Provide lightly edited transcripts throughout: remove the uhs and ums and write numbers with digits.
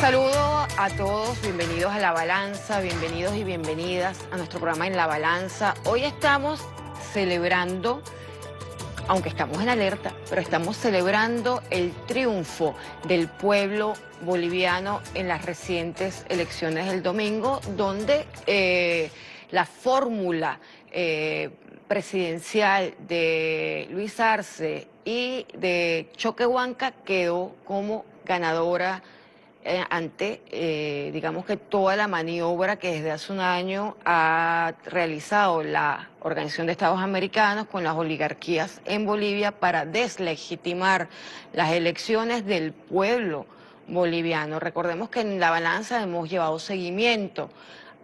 saludo a todos, bienvenidos a La Balanza, bienvenidos y bienvenidas a nuestro programa En La Balanza. Hoy estamos celebrando, aunque estamos en alerta, pero estamos celebrando el triunfo del pueblo boliviano en las recientes elecciones del domingo, donde la fórmula presidencial de Luis Arce y de Choquehuanca quedó como ganadora ante, digamos que toda la maniobra que desde hace un año ha realizado la Organización de Estados Americanos con las oligarquías en Bolivia para deslegitimar las elecciones del pueblo boliviano. Recordemos que en La Balanza hemos llevado seguimiento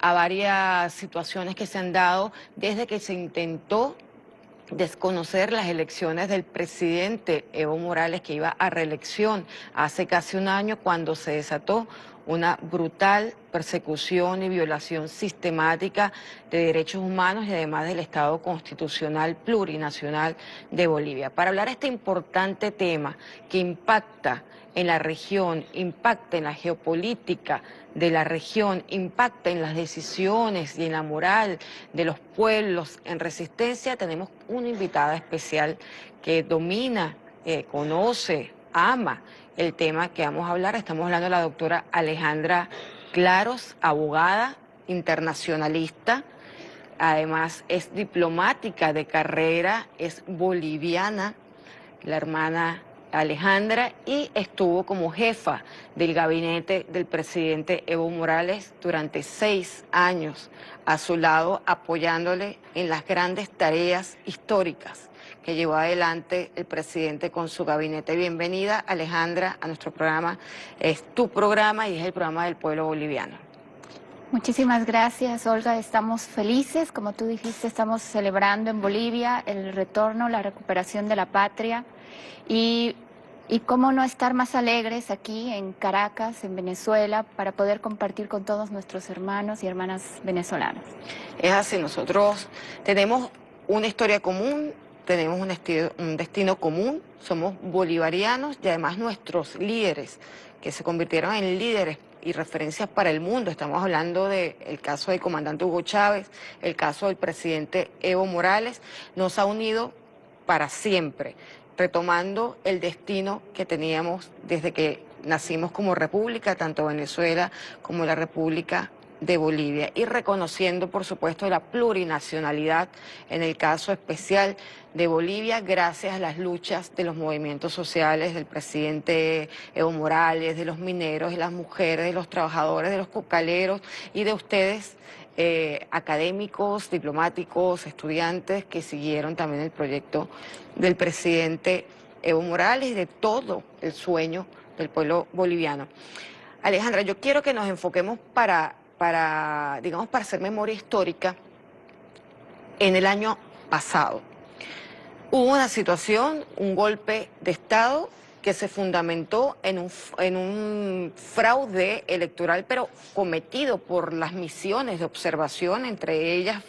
a varias situaciones que se han dado desde que se intentó desconocer las elecciones del presidente Evo Morales, que iba a reelección hace casi un año, cuando se desató una brutal persecución y violación sistemática de derechos humanos y además del Estado constitucional plurinacional de Bolivia. Para hablar de este importante tema que impacta en la región, impacta en la geopolítica de la región, impacta en las decisiones y en la moral de los pueblos en resistencia, tenemos una invitada especial que domina, conoce, ama el tema que vamos a hablar. Estamos hablando de la doctora Alejandra Claros, abogada internacionalista, además es diplomática de carrera, es boliviana, la hermana Alejandra, y estuvo como jefa del gabinete del presidente Evo Morales durante 6 años a su lado, apoyándole en las grandes tareas históricas que llevó adelante el presidente con su gabinete. Bienvenida, Alejandra, a nuestro programa. Es tu programa y es el programa del pueblo boliviano. Muchísimas gracias, Olga. Estamos felices, como tú dijiste, estamos celebrando en Bolivia el retorno, la recuperación de la patria y cómo no estar más alegres aquí en Caracas, en Venezuela, para poder compartir con todos nuestros hermanos y hermanas venezolanas. Es así, nosotros tenemos una historia común, tenemos un destino común, somos bolivarianos y además nuestros líderes, que se convirtieron en líderes y referencias para el mundo. Estamos hablando del caso del comandante Hugo Chávez, el caso del presidente Evo Morales, nos ha unido para siempre, retomando el destino que teníamos desde que nacimos como república, tanto Venezuela como la República de Bolivia, y reconociendo, por supuesto, la plurinacionalidad en el caso especial de Bolivia, gracias a las luchas de los movimientos sociales, del presidente Evo Morales, de los mineros, de las mujeres, de los trabajadores, de los cocaleros y de ustedes, académicos, diplomáticos, estudiantes que siguieron también el proyecto del presidente Evo Morales y de todo el sueño del pueblo boliviano. Alejandra, yo quiero que nos enfoquemos digamos, para hacer memoria histórica en el año pasado. Hubo una situación, un golpe de Estado que se fundamentó en un fraude electoral, pero cometido por las misiones de observación, entre ellas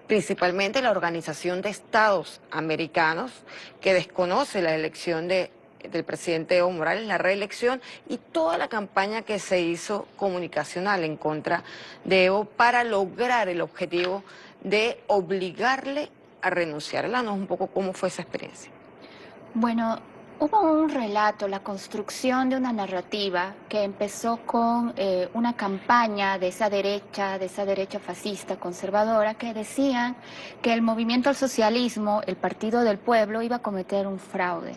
principalmente la Organización de Estados Americanos, que desconoce la elección del presidente Evo Morales, la reelección y toda la campaña que se hizo comunicacional en contra de Evo para lograr el objetivo de obligarle a renunciar. Háblanos un poco cómo fue esa experiencia. Bueno, hubo un relato, la construcción de una narrativa que empezó con una campaña de esa derecha fascista, conservadora, que decían que el movimiento al socialismo, el Partido del Pueblo, iba a cometer un fraude.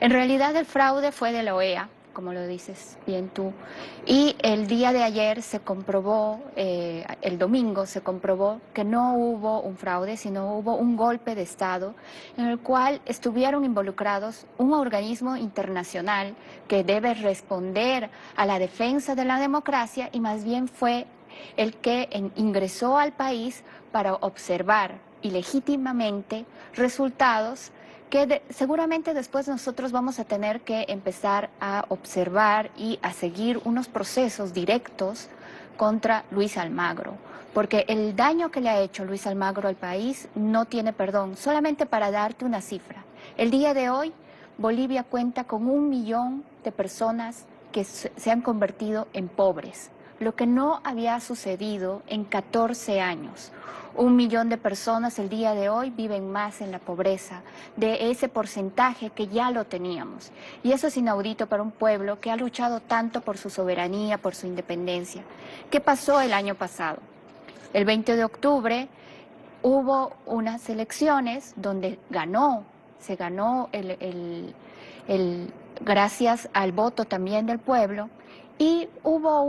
En realidad el fraude fue de la OEA, como lo dices bien tú, y el día de ayer se comprobó, el domingo se comprobó que no hubo un fraude, sino hubo un golpe de Estado en el cual estuvieron involucrados un organismo internacional que debe responder a la defensa de la democracia y más bien fue el que ingresó al país para observar ilegítimamente resultados que seguramente después nosotros vamos a tener que empezar a observar y a seguir unos procesos directos contra Luis Almagro, porque el daño que le ha hecho Luis Almagro al país no tiene perdón. Solamente para darte una cifra, el día de hoy Bolivia cuenta con 1 millón de personas que se han convertido en pobres, lo que no había sucedido en 14 años. 1 millón de personas el día de hoy viven más en la pobreza de ese porcentaje que ya lo teníamos. Y eso es inaudito para un pueblo que ha luchado tanto por su soberanía, por su independencia. ¿Qué pasó el año pasado? El 20 de octubre hubo unas elecciones donde se ganó gracias al voto también del pueblo, y hubo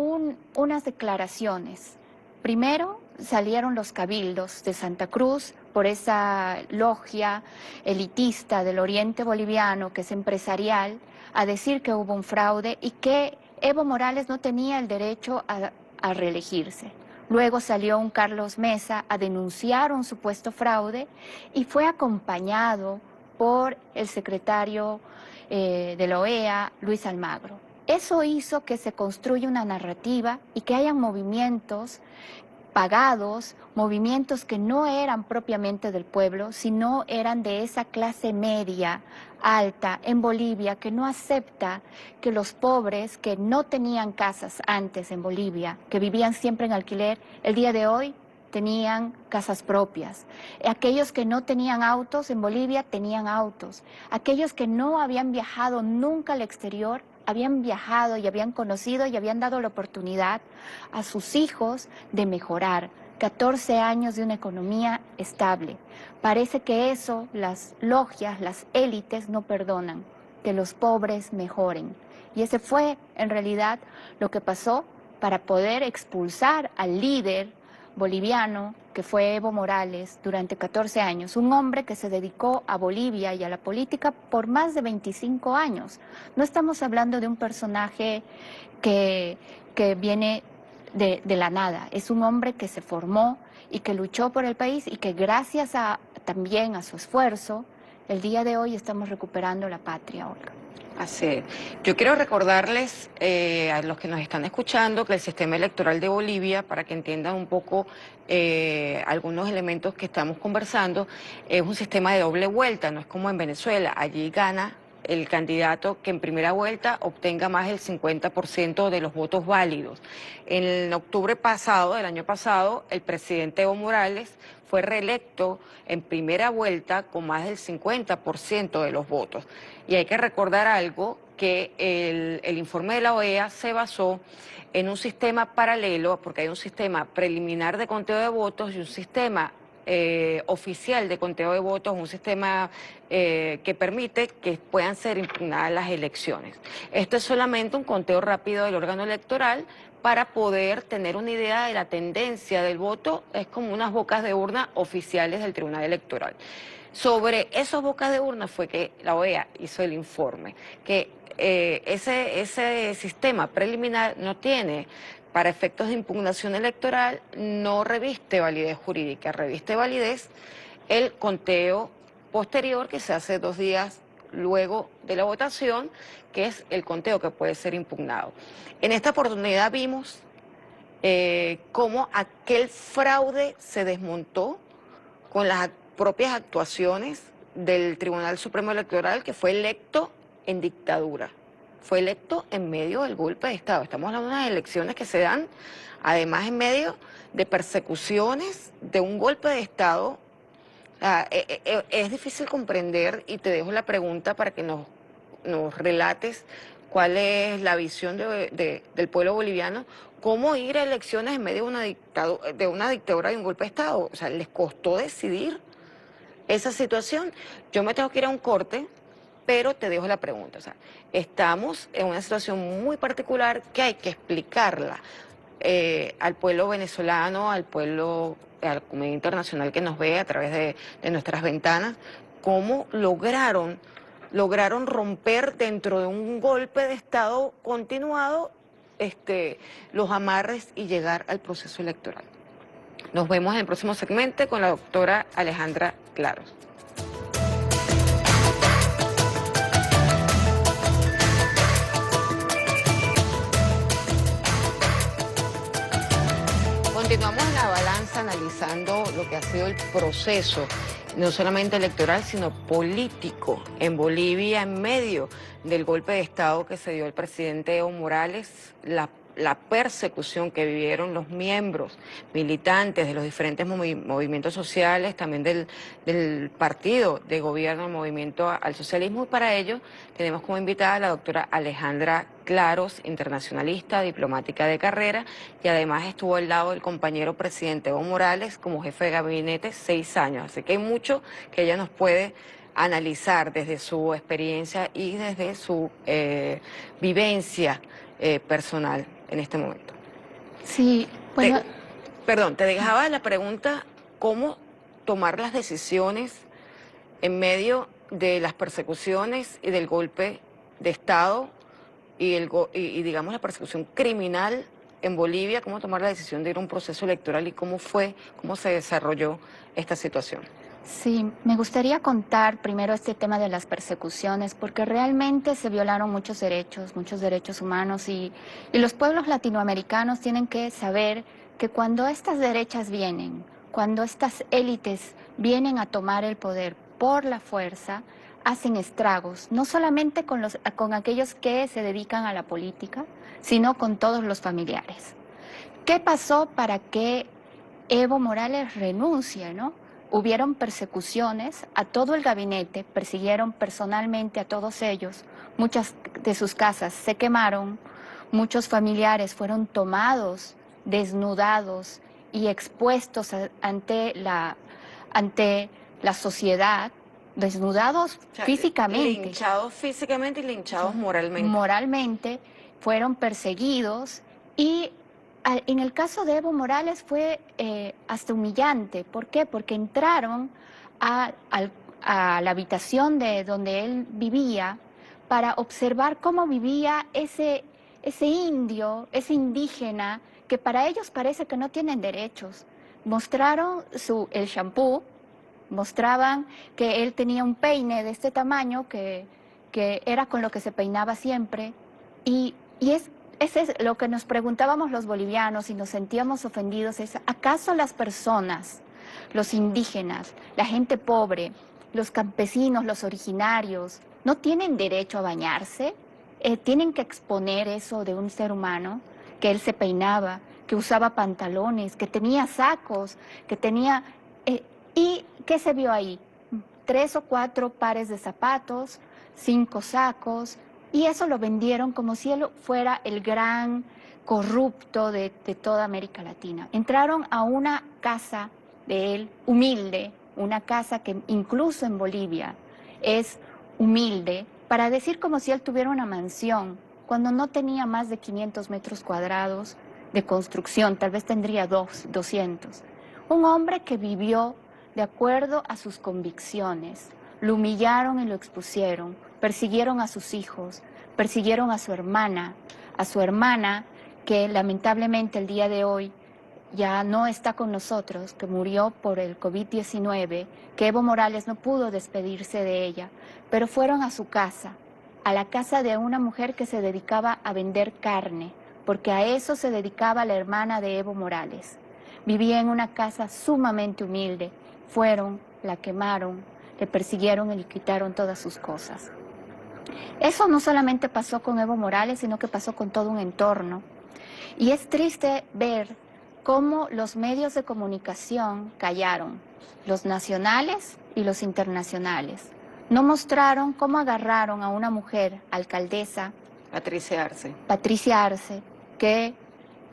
unas declaraciones. Primero salieron los cabildos de Santa Cruz por esa logia elitista del oriente boliviano, que es empresarial, a decir que hubo un fraude y que Evo Morales no tenía el derecho a reelegirse. Luego salió un Carlos Mesa a denunciar un supuesto fraude y fue acompañado por el secretario de la OEA, Luis Almagro. Eso hizo que se construya una narrativa y que hayan movimientos pagados, movimientos que no eran propiamente del pueblo, sino eran de esa clase media, alta, en Bolivia, que no acepta que los pobres que no tenían casas antes en Bolivia, que vivían siempre en alquiler, el día de hoy tenían casas propias. Aquellos que no tenían autos en Bolivia tenían autos. Aquellos que no habían viajado nunca al exterior habían viajado y habían conocido y habían dado la oportunidad a sus hijos de mejorar. 14 años de una economía estable. Parece que eso las logias, las élites no perdonan, que los pobres mejoren. Y ese fue en realidad lo que pasó para poder expulsar al líder boliviano, que fue Evo Morales, durante 14 años, un hombre que se dedicó a Bolivia y a la política por más de 25 años. No estamos hablando de un personaje que viene de la nada, es un hombre que se formó y que luchó por el país y que gracias también a su esfuerzo, el día de hoy estamos recuperando la patria, Olga. Así es. Yo quiero recordarles a los que nos están escuchando que el sistema electoral de Bolivia, para que entiendan un poco algunos elementos que estamos conversando, es un sistema de doble vuelta, no es como en Venezuela. Allí gana el candidato que en primera vuelta obtenga más del 50% de los votos válidos. En octubre pasado, del año pasado, el presidente Evo Morales fue reelecto en primera vuelta con más del 50% de los votos. Y hay que recordar algo, que el informe de la OEA se basó en un sistema paralelo, porque hay un sistema preliminar de conteo de votos y un sistema oficial de conteo de votos, un sistema que permite que puedan ser impugnadas las elecciones. Esto es solamente un conteo rápido del órgano electoral para poder tener una idea de la tendencia del voto. Es como unas bocas de urna oficiales del Tribunal Electoral. Sobre esas bocas de urna fue que la OEA hizo el informe, que ese sistema preliminar no tiene, para efectos de impugnación electoral, no reviste validez jurídica, reviste validez el conteo posterior que se hace 2 días luego de la votación, que es el conteo que puede ser impugnado. En esta oportunidad vimos cómo aquel fraude se desmontó con las propias actuaciones del Tribunal Supremo Electoral, que fue electo en dictadura. Fue electo en medio del golpe de Estado. Estamos hablando de unas elecciones que se dan, además, en medio de persecuciones, de un golpe de Estado. Es difícil comprender, y te dejo la pregunta para que nos relates cuál es la visión del pueblo boliviano, cómo ir a elecciones en medio de una dictadura y un golpe de Estado. O sea, ¿les costó decidir esa situación? Yo me tengo que ir a un corte, pero te dejo la pregunta. O sea, estamos en una situación muy particular que hay que explicarla al pueblo venezolano, al pueblo, a la comunidad internacional que nos ve a través de nuestras ventanas, cómo lograron romper dentro de un golpe de Estado continuado los amarres y llegar al proceso electoral. Nos vemos en el próximo segmento con la doctora Alejandra Claros. Continuamos en la balanza analizando lo que ha sido el proceso no solamente electoral, sino político en Bolivia en medio del golpe de Estado que se dio al presidente Evo Morales, la persecución que vivieron los miembros militantes de los diferentes movimientos sociales, también del partido de gobierno, el Movimiento al Socialismo, y para ello tenemos como invitada a la doctora Alejandra Claros, internacionalista, diplomática de carrera, y además estuvo al lado del compañero presidente Evo Morales como jefe de gabinete 6 años. Así que hay mucho que ella nos puede analizar desde su experiencia y desde su vivencia personal en este momento. Sí, bueno, Perdón, te dejaba la pregunta, ¿cómo tomar las decisiones en medio de las persecuciones y del golpe de Estado y digamos la persecución criminal en Bolivia? ¿Cómo tomar la decisión de ir a un proceso electoral y cómo se desarrolló esta situación? sí, me gustaría contar primero este tema de las persecuciones, porque realmente se violaron muchos derechos humanos y los pueblos latinoamericanos tienen que saber que cuando estas derechas vienen, cuando estas élites vienen a tomar el poder por la fuerza, hacen estragos, no solamente con aquellos que se dedican a la política, sino con todos los familiares. ¿Qué pasó para que Evo Morales renuncie, no? Hubieron persecuciones a todo el gabinete, persiguieron personalmente a todos ellos, muchas de sus casas se quemaron, muchos familiares fueron tomados, desnudados y expuestos ante la sociedad, desnudados O sea, físicamente. linchados físicamente y linchados moralmente. Moralmente, fueron perseguidos y en el caso de Evo Morales fue hasta humillante. ¿Por qué? Porque entraron a la habitación de donde él vivía para observar cómo vivía ese indio, ese indígena, que para ellos parece que no tienen derechos. Mostraron el shampoo, mostraban que él tenía un peine de este tamaño que era con lo que se peinaba siempre. Ese es lo que nos preguntábamos los bolivianos y nos sentíamos ofendidos, es ¿acaso las personas, los indígenas, la gente pobre, los campesinos, los originarios, no tienen derecho a bañarse? ¿Tienen que exponer eso de un ser humano? Que él se peinaba, que usaba pantalones, que tenía sacos, que tenía... ¿Y qué se vio ahí? 3 o 4 pares de zapatos, 5 sacos, y eso lo vendieron como si él fuera el gran corrupto de toda América Latina. Entraron a una casa de él, humilde, una casa que incluso en Bolivia es humilde, para decir como si él tuviera una mansión, cuando no tenía más de 500 metros cuadrados de construcción, tal vez tendría 200. Un hombre que vivió de acuerdo a sus convicciones. Lo humillaron y lo expusieron, persiguieron a sus hijos, persiguieron a su hermana que lamentablemente el día de hoy ya no está con nosotros, que murió por el COVID-19, que Evo Morales no pudo despedirse de ella, pero fueron a su casa, a la casa de una mujer que se dedicaba a vender carne, porque a eso se dedicaba la hermana de Evo Morales. Vivía en una casa sumamente humilde. Fueron, la quemaron, le persiguieron y le quitaron todas sus cosas. Eso no solamente pasó con Evo Morales, sino que pasó con todo un entorno. Y es triste ver cómo los medios de comunicación callaron, los nacionales y los internacionales. No mostraron cómo agarraron a una mujer, alcaldesa, Patricia Arce, que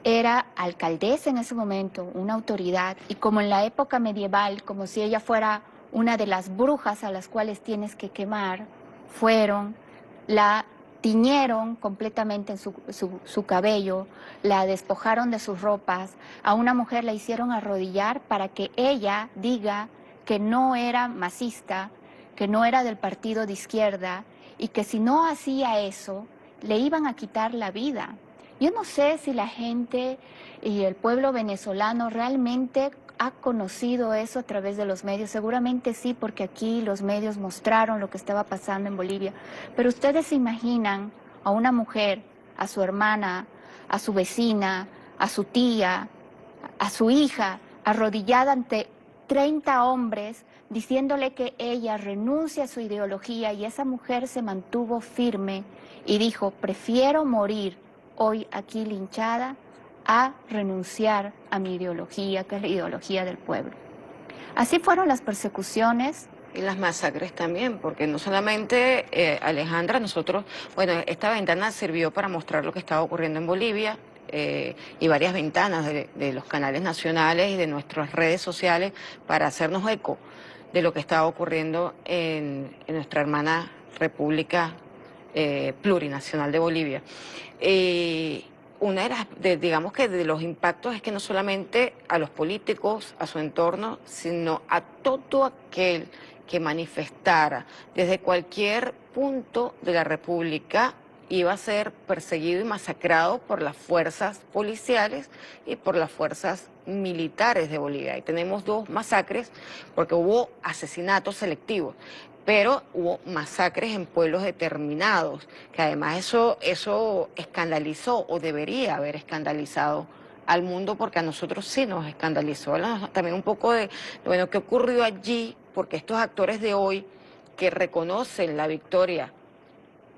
era alcaldesa en ese momento, una autoridad, y como en la época medieval, como si ella fuera una de las brujas a las cuales tienes que quemar, la tiñeron completamente en su cabello, la despojaron de sus ropas, a una mujer la hicieron arrodillar para que ella diga que no era masista, que no era del partido de izquierda, y que si no hacía eso, le iban a quitar la vida. Yo no sé si la gente y el pueblo venezolano realmente ha conocido eso a través de los medios. Seguramente sí, porque aquí los medios mostraron lo que estaba pasando en Bolivia. Pero ustedes se imaginan a una mujer, a su hermana, a su vecina, a su tía, a su hija, arrodillada ante 30 hombres diciéndole que ella renuncia a su ideología, y esa mujer se mantuvo firme y dijo: prefiero morir hoy aquí linchada a renunciar a mi ideología, que es la ideología del pueblo. Así fueron las persecuciones. Y las masacres también, porque no solamente, Alejandra, nosotros, bueno, esta ventana sirvió para mostrar lo que estaba ocurriendo en Bolivia, y varias ventanas de los canales nacionales y de nuestras redes sociales para hacernos eco de lo que estaba ocurriendo en nuestra hermana República Plurinacional de Bolivia. Una de las, digamos que de los impactos es que no solamente a los políticos, a su entorno, sino a todo aquel que manifestara desde cualquier punto de la República iba a ser perseguido y masacrado por las fuerzas policiales y por las fuerzas militares de Bolivia. Y tenemos dos masacres porque hubo asesinatos selectivos, pero hubo masacres en pueblos determinados, que además eso escandalizó o debería haber escandalizado al mundo, porque a nosotros sí nos escandalizó. También un poco de, bueno, qué ocurrió allí, porque estos actores de hoy que reconocen la victoria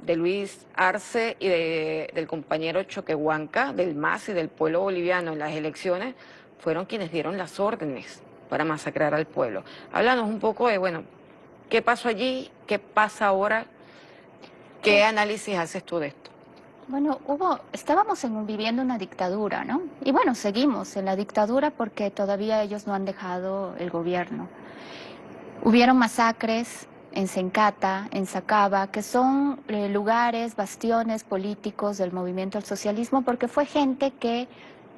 de Luis Arce y del compañero Choquehuanca, del MAS y del pueblo boliviano en las elecciones, fueron quienes dieron las órdenes para masacrar al pueblo. Háblanos un poco de, bueno, ¿qué pasó allí? ¿Qué pasa ahora? ¿Qué análisis haces tú de esto? Bueno, estábamos viviendo una dictadura, ¿no? Y bueno, seguimos en la dictadura porque todavía ellos no han dejado el gobierno. Hubieron masacres en Sencata, en Sacaba, que son lugares, bastiones políticos del movimiento al socialismo, porque fue gente que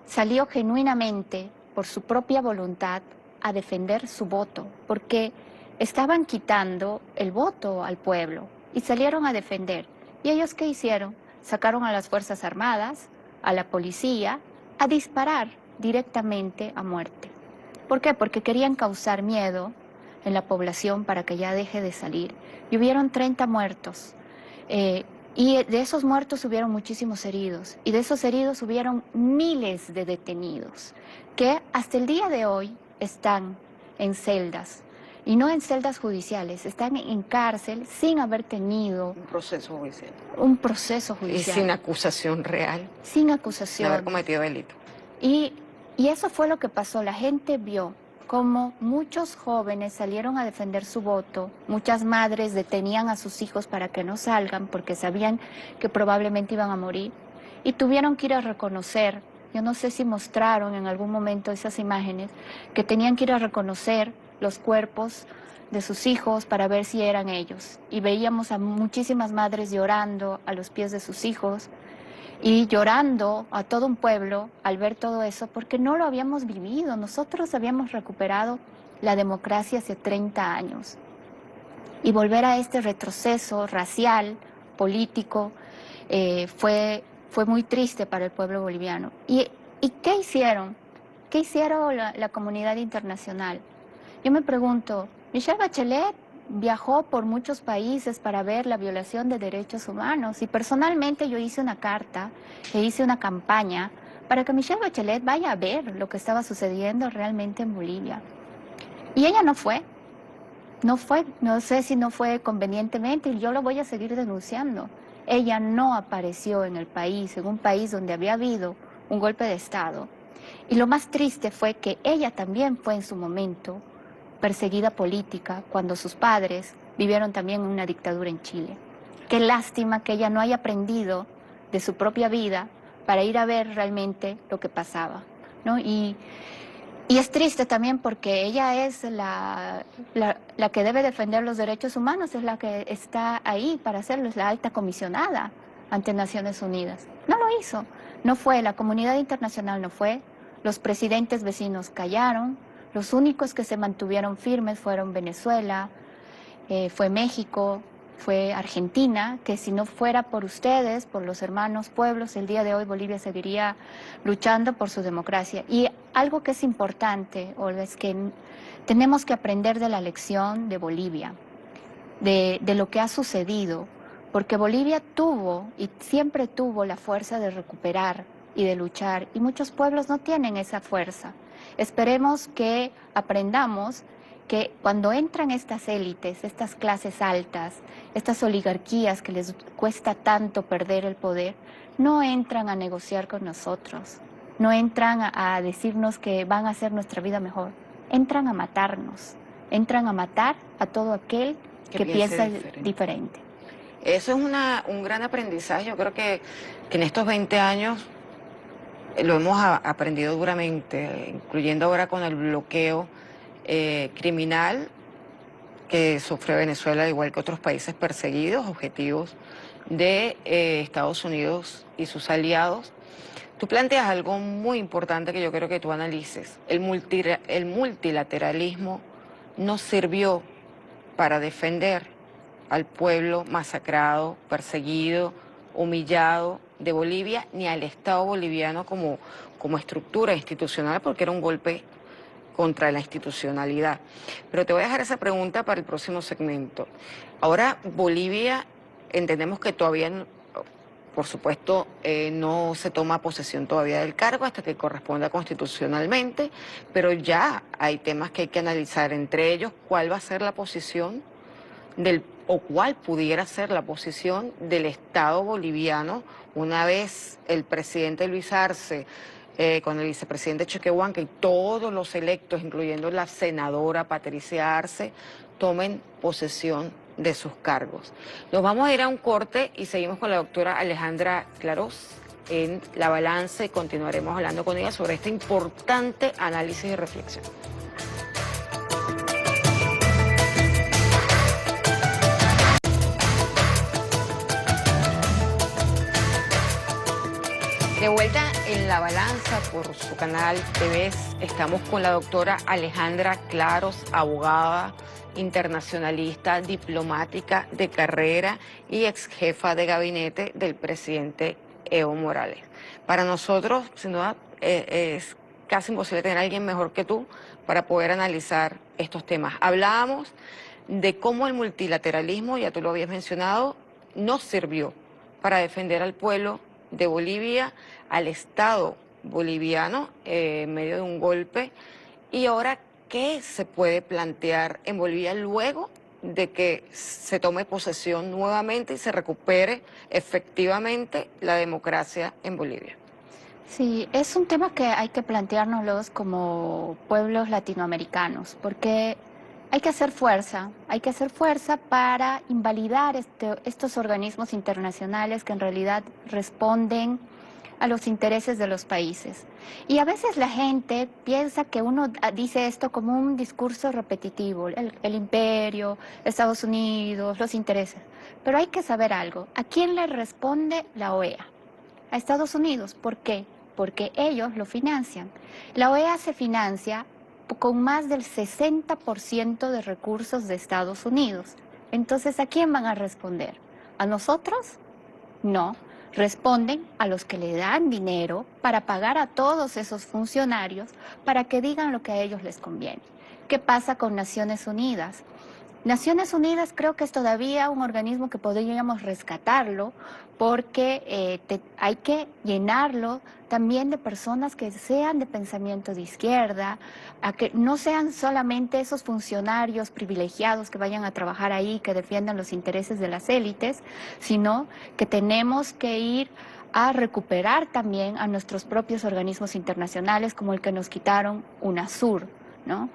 salió genuinamente, por su propia voluntad, a defender su voto, porque estaban quitando el voto al pueblo y salieron a defender. ¿Y ellos qué hicieron? Sacaron a las Fuerzas Armadas, a la policía, a disparar directamente a muerte. ¿Por qué? Porque querían causar miedo en la población para que ya deje de salir. Y hubieron 30 muertos. Y de esos muertos hubieron muchísimos heridos. Y de esos heridos hubieron miles de detenidos que hasta el día de hoy están en celdas. Y no en celdas judiciales, están en cárcel sin haber tenido Un proceso judicial. un proceso Y judicial. sin acusación real Sin de acusación. haber cometido delito. Y eso fue lo que pasó. La gente vio cómo muchos jóvenes salieron a defender su voto, muchas madres detenían a sus hijos para que no salgan porque sabían que probablemente iban a morir, y tuvieron que ir a reconocer, yo no sé si mostraron en algún momento esas imágenes, que tenían que ir a reconocer los cuerpos de sus hijos para ver si eran ellos. Y veíamos a muchísimas madres llorando a los pies de sus hijos, y llorando a todo un pueblo al ver todo eso, porque no lo habíamos vivido. Nosotros habíamos recuperado la democracia hace 30 años. Y volver a este retroceso racial, político, fue muy triste para el pueblo boliviano. ¿Y qué hicieron? ¿Qué hicieron la comunidad internacional? Yo me pregunto, Michelle Bachelet viajó por muchos países para ver la violación de derechos humanos, y personalmente yo hice una carta e hice una campaña para que Michelle Bachelet vaya a ver lo que estaba sucediendo realmente en Bolivia. Y ella no fue, no sé si no fue convenientemente, y yo lo voy a seguir denunciando. Ella no apareció en el país, en un país donde había habido un golpe de Estado. Y lo más triste fue que ella también fue en su momento perseguida política cuando sus padres vivieron también una dictadura en Chile. Qué lástima que ella no haya aprendido de su propia vida para ir a ver realmente lo que pasaba, ¿no? Y es triste también porque ella es la que debe defender los derechos humanos, es la que está ahí para hacerlo, es la alta comisionada ante Naciones Unidas. No lo hizo, no fue, la comunidad internacional no fue, los presidentes vecinos callaron. Los únicos que se mantuvieron firmes fueron Venezuela, fue México, fue Argentina, que si no fuera por ustedes, por los hermanos pueblos, el día de hoy Bolivia seguiría luchando por su democracia. Y algo que es importante, Olga, es que tenemos que aprender de la lección de Bolivia, de lo que ha sucedido, porque Bolivia tuvo y siempre tuvo la fuerza de recuperar y de luchar, y muchos pueblos no tienen esa fuerza. Esperemos que aprendamos que cuando entran estas élites, estas clases altas, estas oligarquías que les cuesta tanto perder el poder, no entran a negociar con nosotros, no entran a decirnos que van a hacer nuestra vida mejor, entran a matarnos, entran a matar a todo aquel que piensa diferente. Eso es un gran aprendizaje. Yo creo que en estos 20 años lo hemos aprendido duramente, incluyendo ahora con el bloqueo criminal que sufre Venezuela, igual que otros países perseguidos, objetivos de Estados Unidos y sus aliados. Tú planteas algo muy importante que yo quiero que tú analices. El multilateralismo no sirvió para defender al pueblo masacrado, perseguido, humillado de Bolivia, ni al Estado boliviano como estructura institucional, porque era un golpe contra la institucionalidad. Pero te voy a dejar esa pregunta para el próximo segmento. Ahora, Bolivia, entendemos que todavía, por supuesto, no se toma posesión todavía del cargo hasta que corresponda constitucionalmente, pero ya hay temas que hay que analizar, entre ellos, cuál va a ser la posición o cuál pudiera ser la posición del Estado boliviano una vez el presidente Luis Arce, con el vicepresidente Choquehuanca y todos los electos, incluyendo la senadora Patricia Arce, tomen posesión de sus cargos. Nos vamos a ir a un corte y seguimos con la doctora Alejandra Clarós en La Balanza y continuaremos hablando con ella sobre este importante análisis y reflexión. De vuelta en La Balanza por su canal TV, estamos con la doctora Alejandra Clarós, abogada, internacionalista, diplomática de carrera y ex jefa de gabinete del presidente Evo Morales. Para nosotros, sin duda, es casi imposible tener a alguien mejor que tú para poder analizar estos temas. Hablábamos de cómo el multilateralismo, ya tú lo habías mencionado, no sirvió para defender al pueblo de Bolivia, al Estado boliviano en medio de un golpe. Y ahora, ¿qué se puede plantear en Bolivia luego de que se tome posesión nuevamente y se recupere efectivamente la democracia en Bolivia? Sí, es un tema que hay que planteárnoslos como pueblos latinoamericanos, porque hay que hacer fuerza para invalidar estos organismos internacionales que en realidad responden a los intereses de los países. Y a veces la gente piensa que uno dice esto como un discurso repetitivo, el imperio, Estados Unidos, los intereses. Pero hay que saber algo, ¿a quién le responde la OEA? A Estados Unidos. ¿Por qué? Porque ellos lo financian. La OEA se financia con más del 60% de recursos de Estados Unidos. Entonces, ¿a quién van a responder? ¿A nosotros? No. Responden a los que le dan dinero para pagar a todos esos funcionarios para que digan lo que a ellos les conviene. ¿Qué pasa con Naciones Unidas? Naciones Unidas creo que es todavía un organismo que podríamos rescatarlo porque hay que llenarlo también de personas que sean de pensamiento de izquierda, a que no sean solamente esos funcionarios privilegiados que vayan a trabajar ahí, que defiendan los intereses de las élites, sino que tenemos que ir a recuperar también a nuestros propios organismos internacionales como el que nos quitaron, UNASUR, ¿no?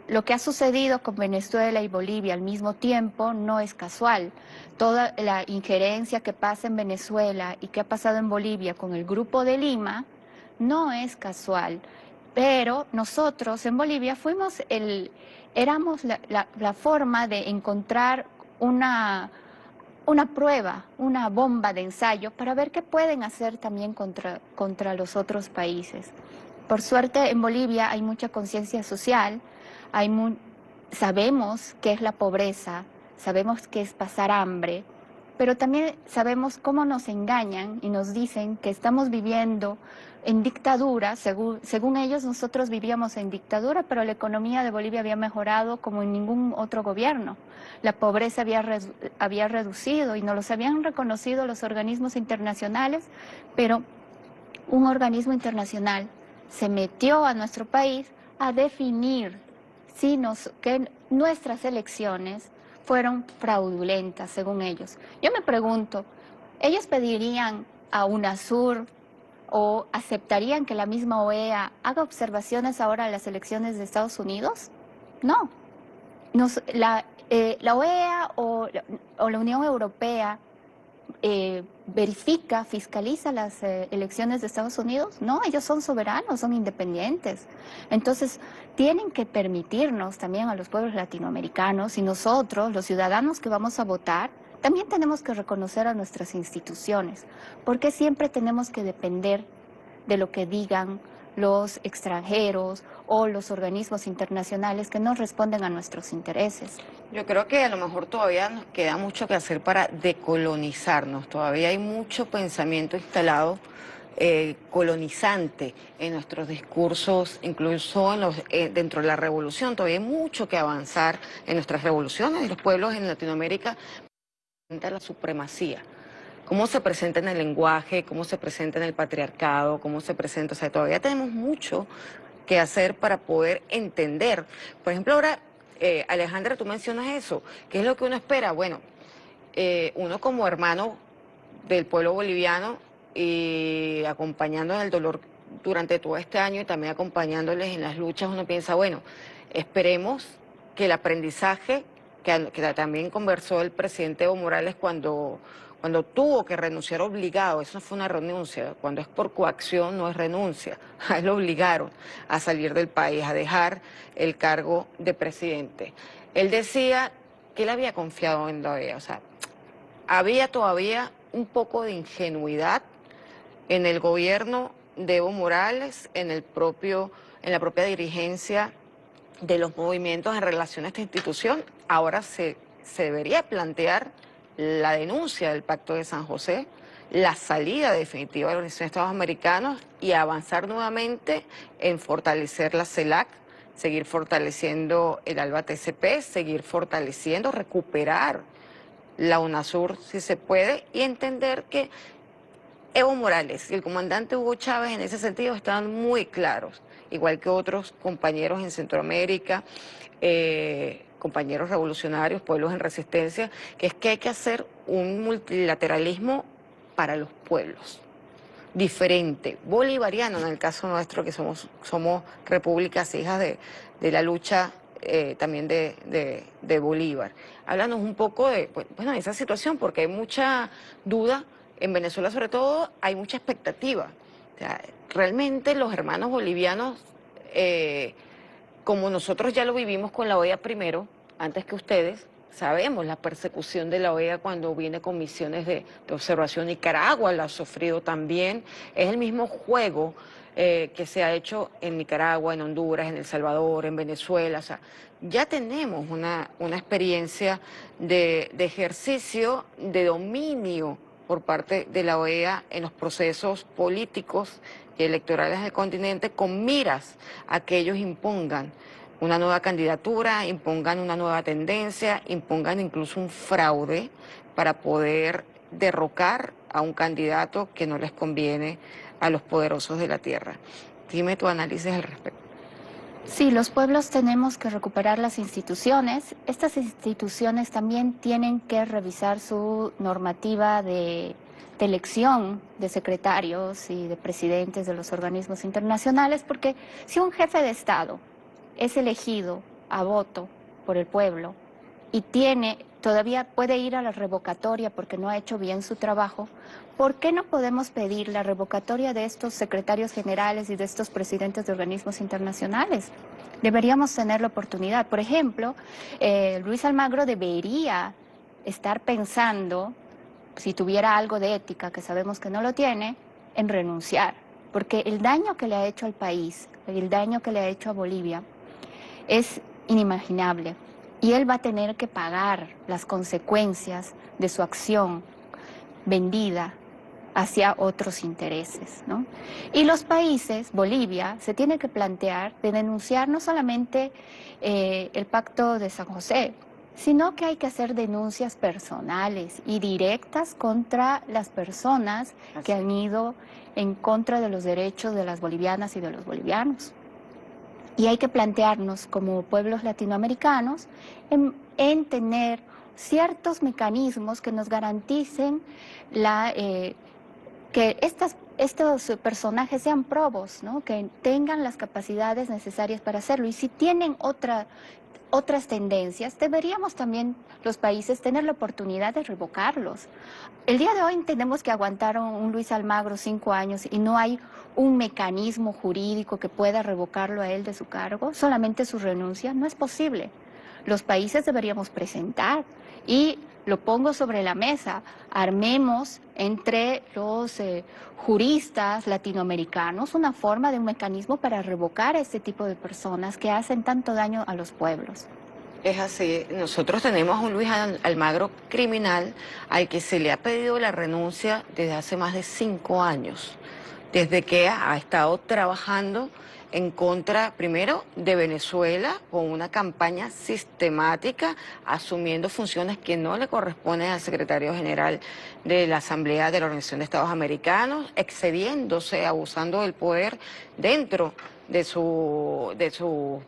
Lo que ha sucedido con Venezuela y Bolivia al mismo tiempo no es casual. Toda la injerencia que pasa en Venezuela y que ha pasado en Bolivia con el Grupo de Lima no es casual. Pero nosotros en Bolivia éramos la forma de encontrar una prueba, una bomba de ensayo para ver qué pueden hacer también contra los otros países. Por suerte, en Bolivia hay mucha conciencia social, sabemos qué es la pobreza, sabemos qué es pasar hambre, pero también sabemos cómo nos engañan y nos dicen que estamos viviendo en dictadura. Según ellos, nosotros vivíamos en dictadura, pero la economía de Bolivia había mejorado como en ningún otro gobierno. La pobreza había reducido y nos los habían reconocido los organismos internacionales, pero un organismo internacional se metió a nuestro país a definir que nuestras elecciones fueron fraudulentas, según ellos. Yo me pregunto, ¿ellos pedirían a UNASUR o aceptarían que la misma OEA haga observaciones ahora a las elecciones de Estados Unidos? No. La OEA o la Unión Europea verifica, fiscaliza las elecciones de Estados Unidos. No, ellos son soberanos, son independientes. Entonces, tienen que permitirnos también a los pueblos latinoamericanos y nosotros, los ciudadanos que vamos a votar, también tenemos que reconocer a nuestras instituciones, porque siempre tenemos que depender de lo que digan los extranjeros o los organismos internacionales que no responden a nuestros intereses. Yo creo que a lo mejor todavía nos queda mucho que hacer para decolonizarnos. Todavía hay mucho pensamiento instalado colonizante en nuestros discursos, incluso dentro de la revolución. Todavía hay mucho que avanzar en nuestras revoluciones y los pueblos en Latinoamérica presenta la supremacía. Cómo se presenta en el lenguaje, cómo se presenta en el patriarcado, cómo se presenta, o sea, todavía tenemos mucho que hacer para poder entender. Por ejemplo, ahora, Alejandra, tú mencionas eso, ¿qué es lo que uno espera? Bueno, uno como hermano del pueblo boliviano y acompañando en el dolor durante todo este año y también acompañándoles en las luchas, uno piensa, bueno, esperemos que el aprendizaje, que también conversó el presidente Evo Morales cuando tuvo que renunciar obligado, eso no fue una renuncia, cuando es por coacción no es renuncia, a él lo obligaron a salir del país, a dejar el cargo de presidente. Él decía que él había confiado en la OEA, o sea, había todavía un poco de ingenuidad en el gobierno de Evo Morales, en la propia dirigencia de los movimientos en relación a esta institución. Ahora se debería plantear la denuncia del Pacto de San José, la salida definitiva de la Organización de Estados Americanos y avanzar nuevamente en fortalecer la CELAC, seguir fortaleciendo el ALBA-TCP, seguir fortaleciendo, recuperar la UNASUR si se puede y entender que Evo Morales y el comandante Hugo Chávez en ese sentido están muy claros, igual que otros compañeros en Centroamérica, compañeros revolucionarios, pueblos en resistencia, que es que hay que hacer un multilateralismo para los pueblos, diferente, bolivariano en el caso nuestro, que somos repúblicas hijas de la lucha también de Bolívar. Háblanos un poco de bueno, esa situación, porque hay mucha duda. En Venezuela, sobre todo, hay mucha expectativa. O sea, realmente los hermanos bolivianos, como nosotros ya lo vivimos con la OEA primero, antes que ustedes, sabemos la persecución de la OEA cuando viene con misiones de observación. Nicaragua la ha sufrido también. Es el mismo juego que se ha hecho en Nicaragua, en Honduras, en El Salvador, en Venezuela. O sea, ya tenemos una experiencia de ejercicio, de dominio por parte de la OEA en los procesos políticos y electorales del continente con miras a que ellos impongan una nueva candidatura, impongan una nueva tendencia, impongan incluso un fraude para poder derrocar a un candidato que no les conviene a los poderosos de la tierra. Dime tu análisis al respecto. Sí, los pueblos tenemos que recuperar las instituciones. Estas instituciones también tienen que revisar su normativa de elección de secretarios y de presidentes de los organismos internacionales, porque si un jefe de Estado es elegido a voto por el pueblo y todavía puede ir a la revocatoria porque no ha hecho bien su trabajo, ¿por qué no podemos pedir la revocatoria de estos secretarios generales y de estos presidentes de organismos internacionales? Deberíamos tener la oportunidad. Por ejemplo, Luis Almagro debería estar pensando, si tuviera algo de ética, que sabemos que no lo tiene, en renunciar. Porque el daño que le ha hecho al país, el daño que le ha hecho a Bolivia, es inimaginable. Y él va a tener que pagar las consecuencias de su acción vendida hacia otros intereses, ¿no? Y los países, Bolivia, se tiene que plantear de denunciar no solamente el Pacto de San José, sino que hay que hacer denuncias personales y directas contra las personas que han ido en contra de los derechos de las bolivianas y de los bolivianos. Y hay que plantearnos como pueblos latinoamericanos en tener ciertos mecanismos que nos garanticen que estos personajes sean probos, ¿no? Que tengan las capacidades necesarias para hacerlo. Y si tienen otras tendencias, deberíamos también los países tener la oportunidad de revocarlos. El día de hoy tenemos que aguantar un Luis Almagro 5 años y no hay un mecanismo jurídico que pueda revocarlo a él de su cargo, solamente su renuncia, no es posible. Los países deberíamos presentar y lo pongo sobre la mesa, armemos entre los juristas latinoamericanos una forma de un mecanismo para revocar a este tipo de personas que hacen tanto daño a los pueblos. Es así, nosotros tenemos a un Luis Almagro criminal al que se le ha pedido la renuncia desde hace más de 5 años, desde que ha estado trabajando en contra, primero, de Venezuela, con una campaña sistemática, asumiendo funciones que no le corresponden al secretario general de la Asamblea de la Organización de Estados Americanos, excediéndose, abusando del poder dentro de sus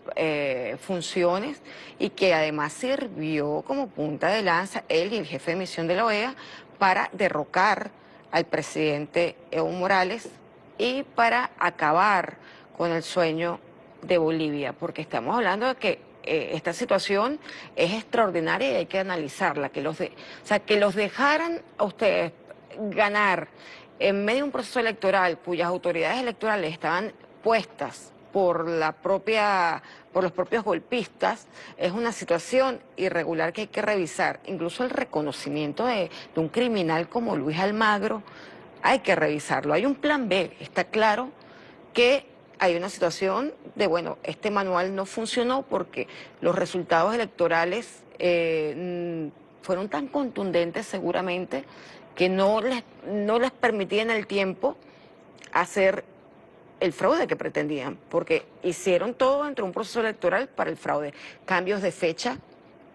funciones, y que además sirvió como punta de lanza, él y el jefe de misión de la OEA, para derrocar al presidente Evo Morales y para acabar con el sueño de Bolivia, porque estamos hablando de que esta situación es extraordinaria y hay que analizarla, o sea, que los dejaran a ustedes ganar en medio de un proceso electoral cuyas autoridades electorales estaban puestas por los propios golpistas, es una situación irregular que hay que revisar. Incluso el reconocimiento de un criminal como Luis Almagro hay que revisarlo. Hay un plan B, está claro que hay una situación de, bueno, este manual no funcionó porque los resultados electorales fueron tan contundentes seguramente que no les permitían el tiempo hacer el fraude que pretendían, porque hicieron todo dentro de un proceso electoral para el fraude. Cambios de fecha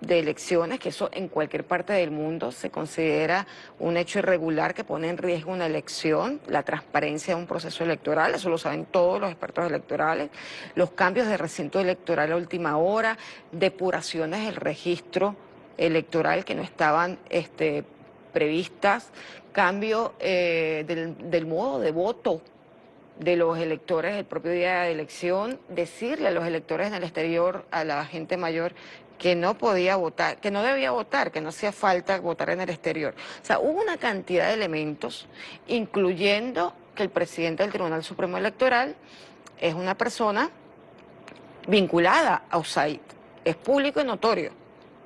de elecciones, que eso en cualquier parte del mundo se considera un hecho irregular que pone en riesgo una elección, la transparencia de un proceso electoral, eso lo saben todos los expertos electorales, los cambios de recinto electoral a última hora, depuraciones del registro electoral que no estaban previstas, cambio del modo de voto de los electores el propio día de elección, decirle a los electores en el exterior, a la gente mayor, que no podía votar, que no debía votar, que no hacía falta votar en el exterior. O sea, hubo una cantidad de elementos, incluyendo que el presidente del Tribunal Supremo Electoral es una persona vinculada a USAID, es público y notorio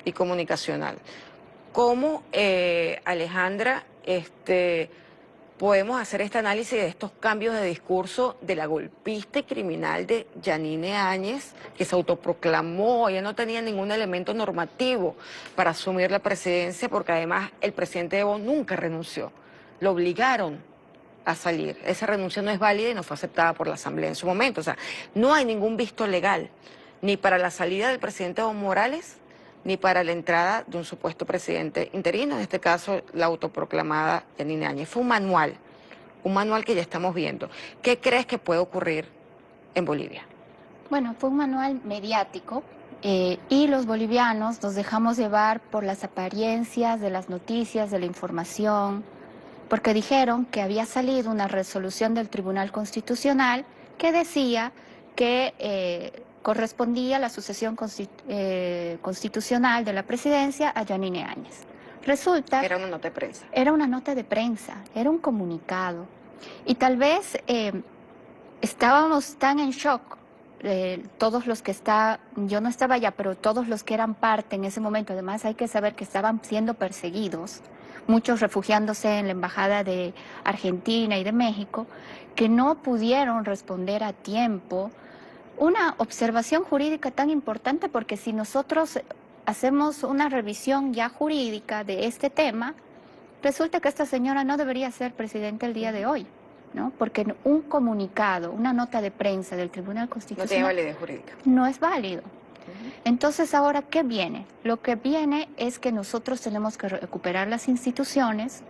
y comunicacional. ¿Cómo, Alejandra, podemos hacer este análisis de estos cambios de discurso de la golpista y criminal de Yanine Áñez, que se autoproclamó, ella no tenía ningún elemento normativo para asumir la presidencia, porque además el presidente Evo nunca renunció, lo obligaron a salir, esa renuncia no es válida y no fue aceptada por la Asamblea en su momento, o sea, no hay ningún visto legal, ni para la salida del presidente Evo Morales, ni para la entrada de un supuesto presidente interino, en este caso la autoproclamada Yanine Áñez. Fue un manual que ya estamos viendo. ¿Qué crees que puede ocurrir en Bolivia? Bueno, fue un manual mediático y los bolivianos nos dejamos llevar por las apariencias de las noticias, de la información, porque dijeron que había salido una resolución del Tribunal Constitucional que decía que correspondía la sucesión constitucional de la presidencia a Yanine Áñez. Resulta... Era una nota de prensa. Era una nota de prensa, era un comunicado. Y tal vez estábamos tan en shock, todos los que yo no estaba allá, pero todos los que eran parte en ese momento, además hay que saber que estaban siendo perseguidos, muchos refugiándose en la embajada de Argentina y de México, que no pudieron responder a tiempo. Una observación jurídica tan importante, porque si nosotros hacemos una revisión ya jurídica de este tema, resulta que esta señora no debería ser presidenta el día de hoy, ¿no? Porque un comunicado, una nota de prensa del Tribunal Constitucional no tiene validez jurídica. No es válido. Entonces, ahora, ¿qué viene? Lo que viene es que nosotros tenemos que recuperar las instituciones,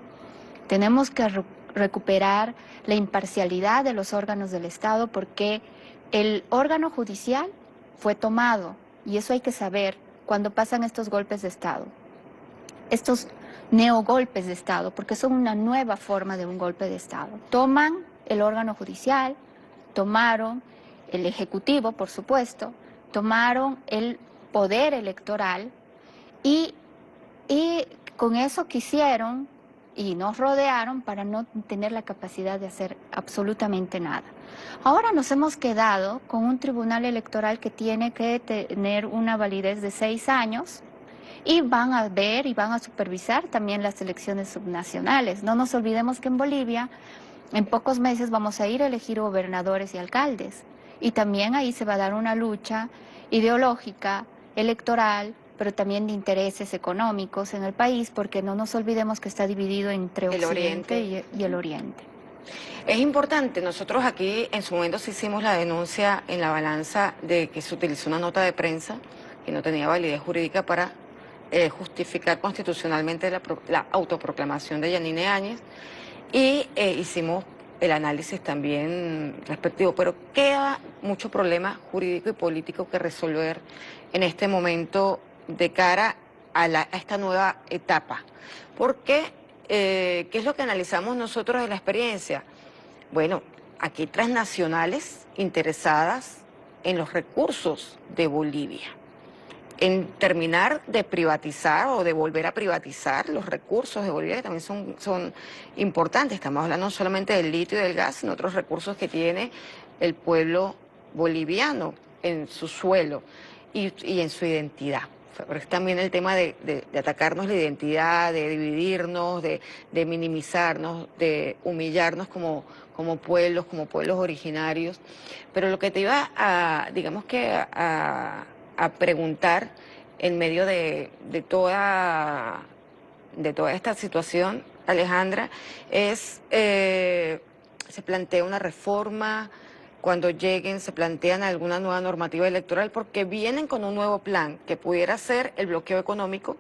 tenemos que recuperar la imparcialidad de los órganos del Estado, porque el órgano judicial fue tomado, y eso hay que saber cuando pasan estos golpes de Estado, estos neogolpes de Estado, porque son una nueva forma de un golpe de Estado. Toman el órgano judicial, tomaron el ejecutivo, por supuesto, tomaron el poder electoral y con eso quisieron y nos rodearon para no tener la capacidad de hacer absolutamente nada. Ahora nos hemos quedado con un tribunal electoral que tiene que tener una validez de 6 años y van a ver y van a supervisar también las elecciones subnacionales. No nos olvidemos que en Bolivia en pocos meses vamos a ir a elegir gobernadores y alcaldes y también ahí se va a dar una lucha ideológica, electoral, pero también de intereses económicos en el país, porque no nos olvidemos que está dividido entre El Occidente Oriente. y el Oriente. Es importante, nosotros aquí en su momento sí hicimos la denuncia en la balanza de que se utilizó una nota de prensa que no tenía validez jurídica para justificar constitucionalmente la autoproclamación de Yanine Áñez y hicimos el análisis también respectivo, pero queda mucho problema jurídico y político que resolver en este momento de cara a esta nueva etapa. Porque, ¿qué es lo que analizamos nosotros de la experiencia? Bueno, aquí hay transnacionales interesadas en los recursos de Bolivia, en terminar de privatizar o de volver a privatizar los recursos de Bolivia, que también son importantes. Estamos hablando no solamente del litio y del gas, sino otros recursos que tiene el pueblo boliviano en su suelo y en su identidad. Pero es también el tema de atacarnos la identidad, de dividirnos, de minimizarnos, de humillarnos como pueblos originarios. Pero lo que te iba a, digamos que a preguntar en medio de toda esta situación, Alejandra, es, se plantea una reforma, cuando lleguen se plantean alguna nueva normativa electoral, porque vienen con un nuevo plan que pudiera ser el bloqueo económico,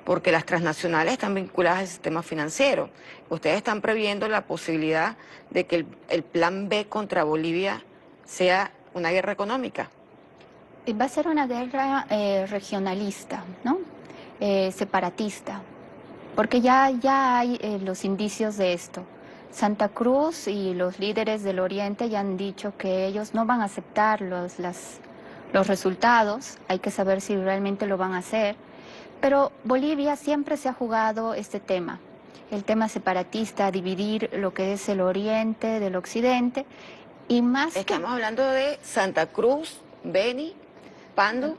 porque las transnacionales están vinculadas al sistema financiero. Ustedes están previendo la posibilidad de que el plan B contra Bolivia sea una guerra económica. Va a ser una guerra regionalista, ¿no? Separatista, porque ya hay los indicios de esto. Santa Cruz y los líderes del Oriente ya han dicho que ellos no van a aceptar los resultados, hay que saber si realmente lo van a hacer, pero Bolivia siempre se ha jugado este tema, el tema separatista, dividir lo que es el Oriente del Occidente, y más Estamos hablando de Santa Cruz, Beni, Pando.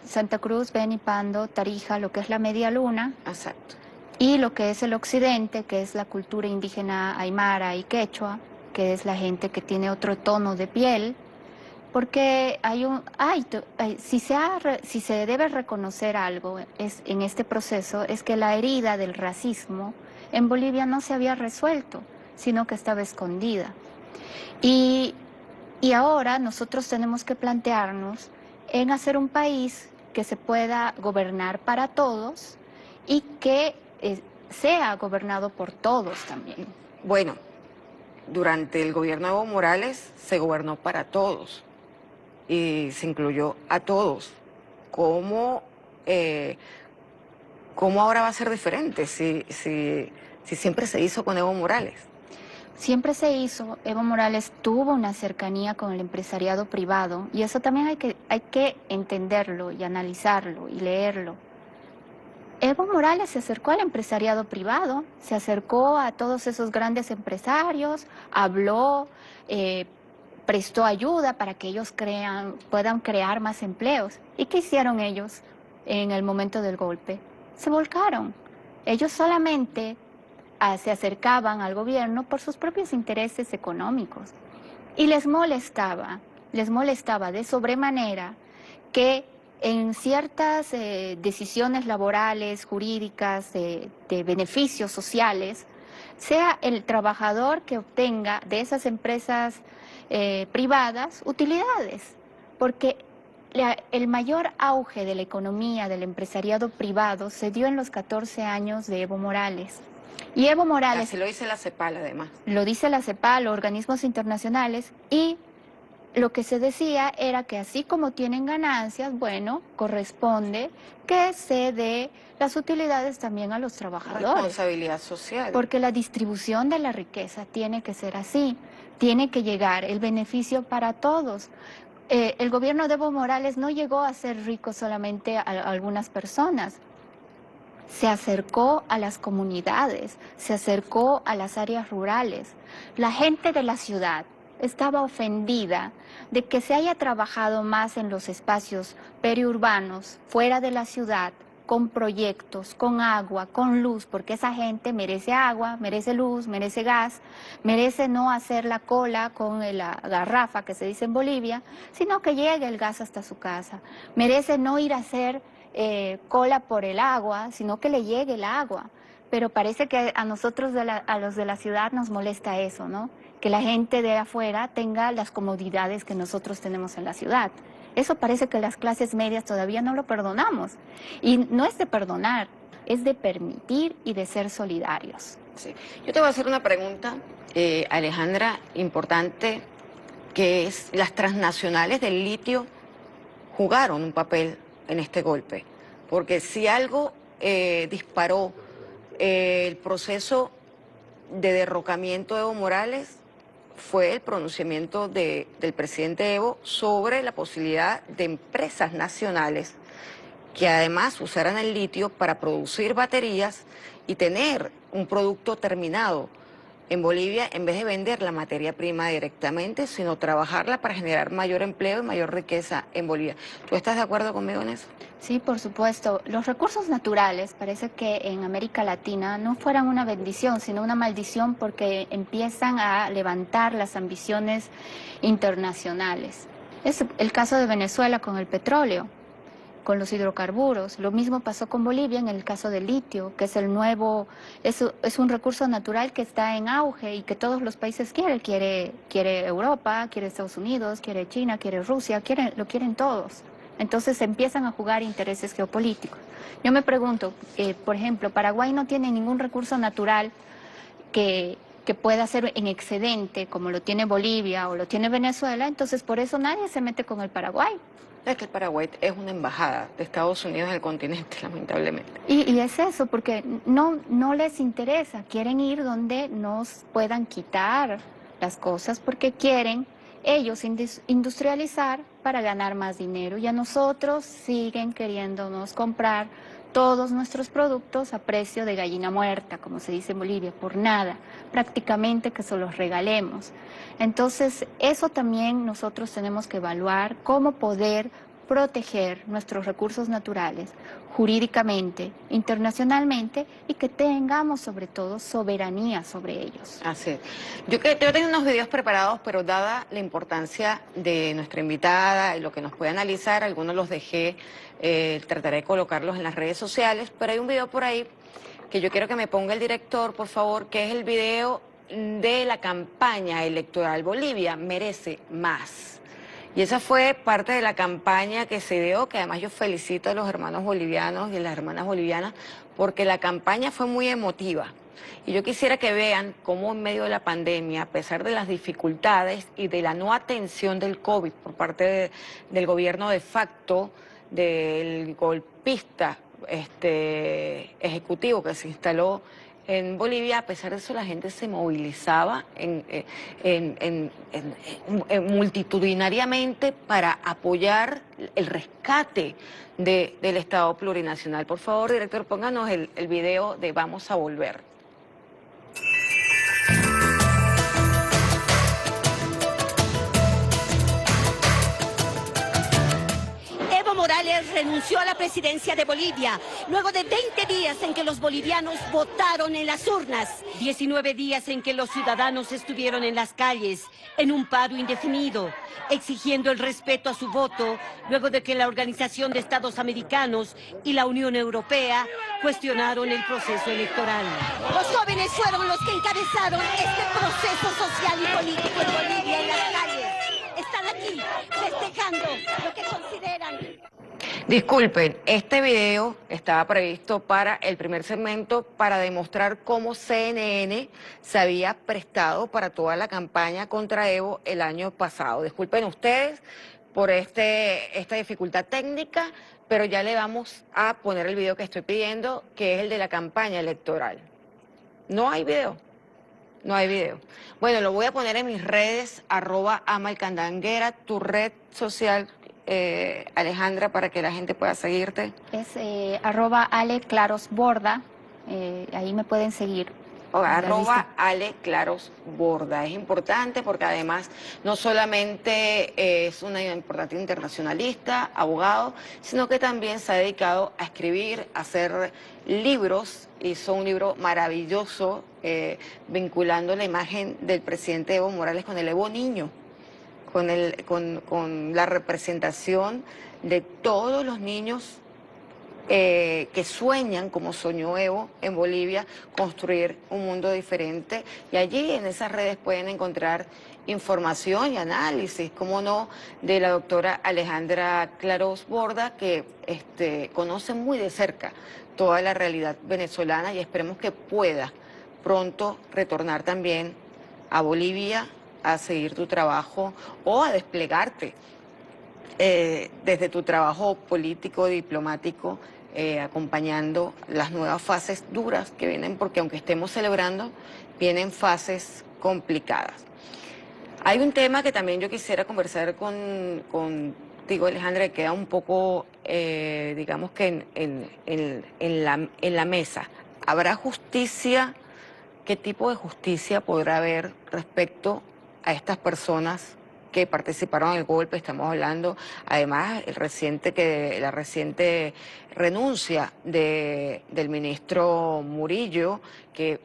Santa Cruz, Beni, Pando, Tarija, lo que es la Media Luna. Exacto. Y lo que es el occidente, que es la cultura indígena aymara y quechua, que es la gente que tiene otro tono de piel, porque si se debe reconocer algo en este proceso, es que la herida del racismo en Bolivia no se había resuelto, sino que estaba escondida. Y ahora nosotros tenemos que plantearnos en hacer un país que se pueda gobernar para todos y que sea gobernado por todos también. Bueno, durante el gobierno de Evo Morales se gobernó para todos y se incluyó a todos. ¿Cómo ahora va a ser diferente si siempre se hizo con Evo Morales? Siempre se hizo. Evo Morales tuvo una cercanía con el empresariado privado y eso también hay que entenderlo y analizarlo y leerlo. Evo Morales se acercó al empresariado privado, se acercó a todos esos grandes empresarios, habló, prestó ayuda para que ellos puedan crear más empleos. ¿Y qué hicieron ellos en el momento del golpe? Se volcaron. Ellos solamente se acercaban al gobierno por sus propios intereses económicos. Y les molestaba de sobremanera que en ciertas decisiones laborales, jurídicas, de beneficios sociales, sea el trabajador que obtenga de esas empresas privadas utilidades, porque el mayor auge de la economía del empresariado privado se dio en los 14 años de Evo Morales. Y Evo Morales... Así lo dice la CEPAL, además. Lo dice la CEPAL, los organismos internacionales, y lo que se decía era que así como tienen ganancias, bueno, corresponde que se dé las utilidades también a los trabajadores. Responsabilidad social. Porque la distribución de la riqueza tiene que ser así, tiene que llegar el beneficio para todos. El gobierno de Evo Morales no llegó a ser rico solamente a algunas personas, se acercó a las comunidades, se acercó a las áreas rurales. La gente de la ciudad estaba ofendida de que se haya trabajado más en los espacios periurbanos, fuera de la ciudad, con proyectos, con agua, con luz, porque esa gente merece agua, merece luz, merece gas, merece no hacer la cola con la garrafa que se dice en Bolivia, sino que llegue el gas hasta su casa. Merece no ir a hacer cola por el agua, sino que le llegue el agua. Pero parece que a nosotros, a los de la ciudad, nos molesta eso, ¿no? Que la gente de afuera tenga las comodidades que nosotros tenemos en la ciudad. Eso parece que las clases medias todavía no lo perdonamos. Y no es de perdonar, es de permitir y de ser solidarios. Sí. Yo te voy a hacer una pregunta, Alejandra, importante, que es: las transnacionales del litio jugaron un papel en este golpe, porque si algo disparó el proceso de derrocamiento de Evo Morales fue el pronunciamiento del presidente Evo sobre la posibilidad de empresas nacionales que además usaran el litio para producir baterías y tener un producto terminado en Bolivia, en vez de vender la materia prima directamente, sino trabajarla para generar mayor empleo y mayor riqueza en Bolivia. ¿Tú estás de acuerdo conmigo en eso? Sí, por supuesto. Los recursos naturales parece que en América Latina no fueran una bendición, sino una maldición, porque empiezan a levantar las ambiciones internacionales. Es el caso de Venezuela con el petróleo, con los hidrocarburos. Lo mismo pasó con Bolivia en el caso del litio, que es el nuevo, es un recurso natural que está en auge y que todos los países quieren. Quiere Europa, quiere Estados Unidos, quiere China, quiere Rusia, lo quieren todos. Entonces empiezan a jugar intereses geopolíticos. Yo me pregunto, por ejemplo, Paraguay no tiene ningún recurso natural que pueda ser en excedente, como lo tiene Bolivia o lo tiene Venezuela, entonces por eso nadie se mete con el Paraguay. Es que el Paraguay es una embajada de Estados Unidos en el continente, lamentablemente. Y es eso, porque no les interesa, quieren ir donde nos puedan quitar las cosas, porque quieren ellos industrializar para ganar más dinero, y a nosotros siguen queriéndonos comprar todos nuestros productos a precio de gallina muerta, como se dice en Bolivia, por nada, prácticamente que se los regalemos. Entonces, eso también nosotros tenemos que evaluar, cómo poder proteger nuestros recursos naturales jurídicamente, internacionalmente, y que tengamos sobre todo soberanía sobre ellos. Así es. Yo tengo unos videos preparados, pero dada la importancia de nuestra invitada y lo que nos puede analizar, algunos los dejé, trataré de colocarlos en las redes sociales, pero hay un video por ahí que yo quiero que me ponga el director, por favor, que es el video de la campaña electoral. Bolivia merece más. Y esa fue parte de la campaña que se dio, que además yo felicito a los hermanos bolivianos y a las hermanas bolivianas, porque la campaña fue muy emotiva. Y yo quisiera que vean cómo en medio de la pandemia, a pesar de las dificultades y de la no atención del COVID por parte del gobierno de facto, del golpista ejecutivo que se instaló en Bolivia, a pesar de eso la gente se movilizaba multitudinariamente para apoyar el rescate del Estado plurinacional. Por favor, director, pónganos el video de Vamos a Volver. Evo Morales renunció a la presidencia de Bolivia luego de 20 días en que los bolivianos votaron en las urnas. 19 días en que los ciudadanos estuvieron en las calles, en un paro indefinido, exigiendo el respeto a su voto, luego de que la Organización de Estados Americanos y la Unión Europea cuestionaron el proceso electoral. Los jóvenes fueron los que encabezaron este proceso social y político en Bolivia, en las calles. Están aquí festejando lo que consideran. Disculpen, este video estaba previsto para el primer segmento para demostrar cómo CNN se había prestado para toda la campaña contra Evo el año pasado. Disculpen ustedes por esta dificultad técnica, pero ya le vamos a poner el video que estoy pidiendo, que es el de la campaña electoral. No hay video. No hay video. Bueno, lo voy a poner en mis redes, @amalcandanguera, tu red social, Alejandra, para que la gente pueda seguirte. Es @aleclarosborda, ahí me pueden seguir. O Las @Ale Claros Borda. Es importante porque además no solamente es una importante internacionalista, abogado, sino que también se ha dedicado a escribir, a hacer libros. Hizo un libro maravilloso vinculando la imagen del presidente Evo Morales con el Evo niño, con la representación de todos los niños que sueñan, como soñó Evo en Bolivia, construir un mundo diferente. Y allí en esas redes pueden encontrar información y análisis, como no, de la doctora Alejandra Claros Borda, que conoce muy de cerca toda la realidad venezolana, y esperemos que pueda pronto retornar también a Bolivia a seguir tu trabajo o a desplegarte desde tu trabajo político, diplomático, acompañando las nuevas fases duras que vienen, porque aunque estemos celebrando, vienen fases complicadas. Hay un tema que también yo quisiera conversar contigo, Alejandra, que queda un poco, digamos que en la mesa. ¿Habrá justicia? ¿Qué tipo de justicia podrá haber respecto a estas personas que participaron en el golpe? Estamos hablando, además, la reciente renuncia del ministro Murillo, que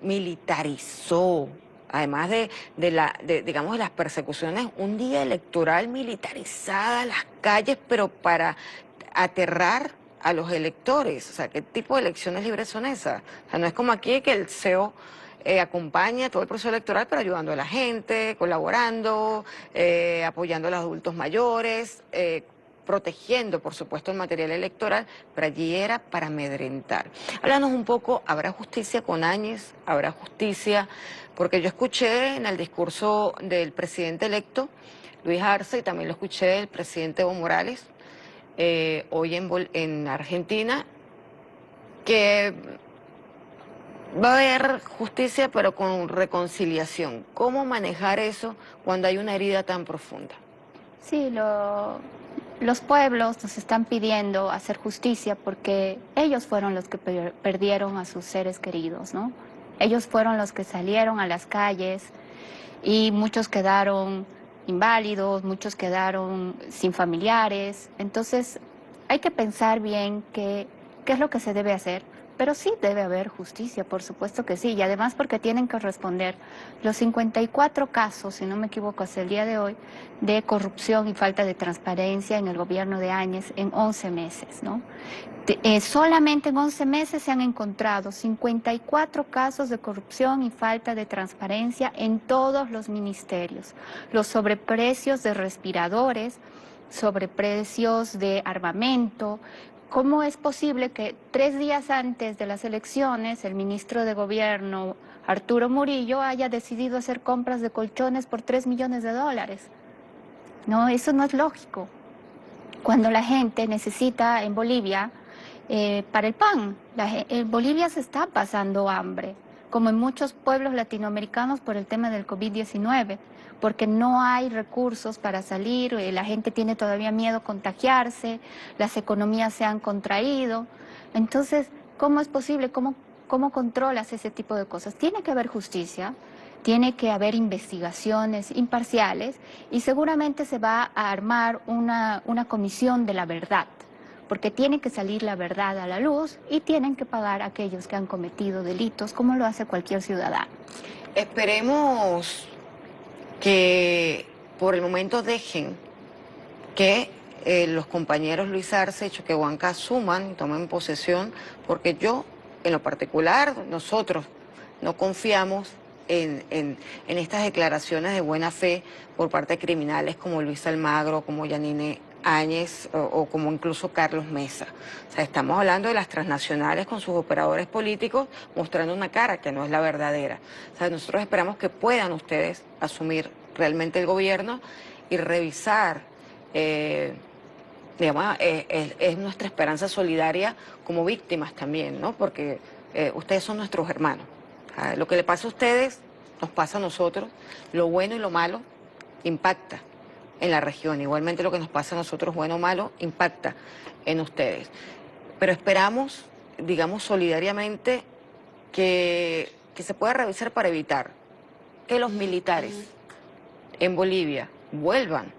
militarizó, además digamos, de las persecuciones, un día electoral militarizada, las calles, pero para aterrar a los electores. O sea, ¿qué tipo de elecciones libres son esas? O sea, no es como aquí que el CEO acompaña todo el proceso electoral, pero ayudando a la gente, colaborando, apoyando a los adultos mayores, protegiendo, por supuesto, el material electoral, pero allí era para amedrentar. Háblanos un poco, ¿habrá justicia con Áñez? ¿Habrá justicia? Porque yo escuché en el discurso del presidente electo, Luis Arce, y también lo escuché del presidente Evo Morales, hoy en Argentina, que va a haber justicia, pero con reconciliación. ¿Cómo manejar eso cuando hay una herida tan profunda? Sí, los pueblos nos están pidiendo hacer justicia porque ellos fueron los que perdieron a sus seres queridos, ¿no? Ellos fueron los que salieron a las calles y muchos quedaron inválidos, muchos quedaron sin familiares. Entonces, hay que pensar bien qué es lo que se debe hacer. Pero sí debe haber justicia, por supuesto que sí, y además porque tienen que responder los 54 casos, si no me equivoco, hasta el día de hoy, de corrupción y falta de transparencia en el gobierno de Áñez en 11 meses, ¿no? Solamente en 11 meses se han encontrado 54 casos de corrupción y falta de transparencia en todos los ministerios. Los sobreprecios de respiradores, sobreprecios de armamento. ¿Cómo es posible que 3 días antes de las elecciones el ministro de Gobierno, Arturo Murillo, haya decidido hacer compras de colchones por $3 millones? No, eso no es lógico. Cuando la gente necesita en Bolivia para el pan, en Bolivia se está pasando hambre, como en muchos pueblos latinoamericanos por el tema del COVID-19, porque no hay recursos para salir, la gente tiene todavía miedo a contagiarse, las economías se han contraído. Entonces, ¿cómo es posible? ¿Cómo controlas ese tipo de cosas? Tiene que haber justicia, tiene que haber investigaciones imparciales y seguramente se va a armar una comisión de la verdad, porque tiene que salir la verdad a la luz y tienen que pagar a aquellos que han cometido delitos, como lo hace cualquier ciudadano. Esperemos que por el momento dejen que los compañeros Luis Arce y Choquehuanca asuman y tomen posesión, porque yo, en lo particular, nosotros no confiamos en estas declaraciones de buena fe por parte de criminales como Luis Almagro, como Yanine Áñez o como incluso Carlos Mesa. O sea, estamos hablando de las transnacionales con sus operadores políticos mostrando una cara que no es la verdadera. O sea, nosotros esperamos que puedan ustedes asumir realmente el gobierno y revisar, digamos, es nuestra esperanza solidaria como víctimas también, ¿no? Porque ustedes son nuestros hermanos. O sea, lo que le pasa a ustedes nos pasa a nosotros, lo bueno y lo malo impacta en la región. Igualmente lo que nos pasa a nosotros, bueno o malo, impacta en ustedes. Pero esperamos, digamos, solidariamente que se pueda revisar para evitar que los militares en Bolivia vuelvan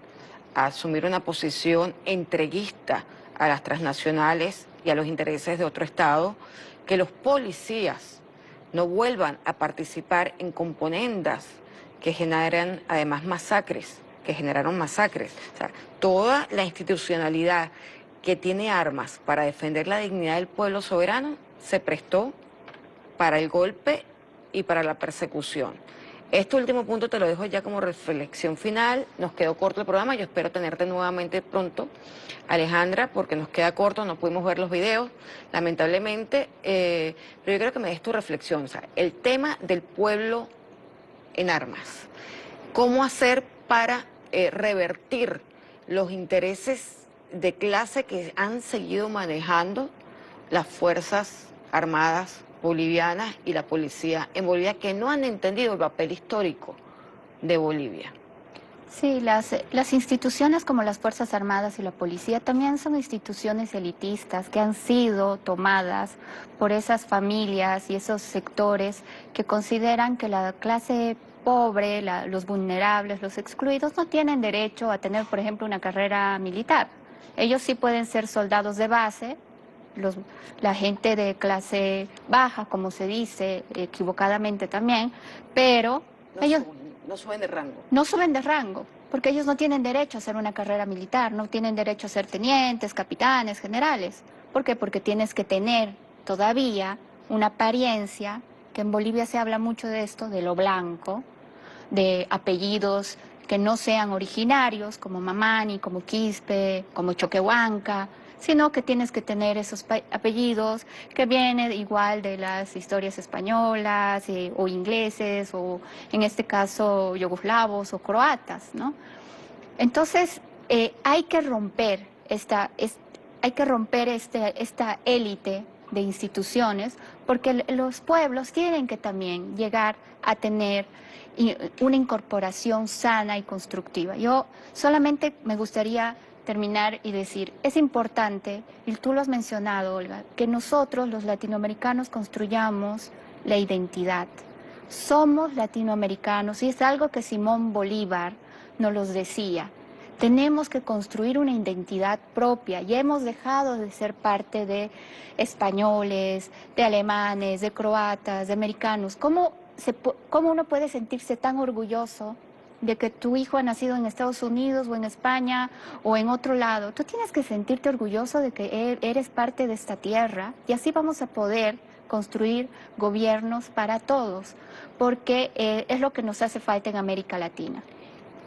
a asumir una posición entreguista a las transnacionales y a los intereses de otro Estado, que los policías no vuelvan a participar en componendas que generan además masacres, que generaron masacres. O sea, toda la institucionalidad que tiene armas para defender la dignidad del pueblo soberano se prestó para el golpe y para la persecución. Este último punto te lo dejo ya como reflexión final. Nos quedó corto el programa, yo espero tenerte nuevamente pronto, Alejandra, porque nos queda corto, no pudimos ver los videos, lamentablemente, pero yo creo que me des tu reflexión. O sea, el tema del pueblo en armas, ¿cómo hacer para revertir los intereses de clase que han seguido manejando las Fuerzas Armadas bolivianas y la policía en Bolivia, que no han entendido el papel histórico de Bolivia? Sí, las instituciones como las Fuerzas Armadas y la policía también son instituciones elitistas que han sido tomadas por esas familias y esos sectores que consideran que la clase pobre, los vulnerables, los excluidos no tienen derecho a tener, por ejemplo, una carrera militar. Ellos sí pueden ser soldados de base, la gente de clase baja, como se dice equivocadamente también, pero ellos No suben de rango. no suben de rango, porque ellos no tienen derecho a hacer una carrera militar, no tienen derecho a ser tenientes, capitanes, generales. ¿Por qué? Porque tienes que tener todavía una apariencia, que en Bolivia se habla mucho de esto, de lo blanco, de apellidos que no sean originarios, como Mamani, como Quispe, como Choquehuanca, sino que tienes que tener esos apellidos que vienen igual de las historias españolas o ingleses o en este caso yugoslavos o croatas, ¿no? Entonces hay que romper esta élite de instituciones porque los pueblos tienen que también llegar a tener una incorporación sana y constructiva. Yo solamente me gustaría terminar y decir, es importante, y tú lo has mencionado, Olga, que nosotros los latinoamericanos construyamos la identidad. Somos latinoamericanos y es algo que Simón Bolívar nos los decía. Tenemos que construir una identidad propia. Ya hemos dejado de ser parte de españoles, de alemanes, de croatas, de americanos. ¿Cómo uno puede sentirse tan orgulloso de que tu hijo ha nacido en Estados Unidos o en España o en otro lado? Tú tienes que sentirte orgulloso de que eres parte de esta tierra y así vamos a poder construir gobiernos para todos, porque es lo que nos hace falta en América Latina.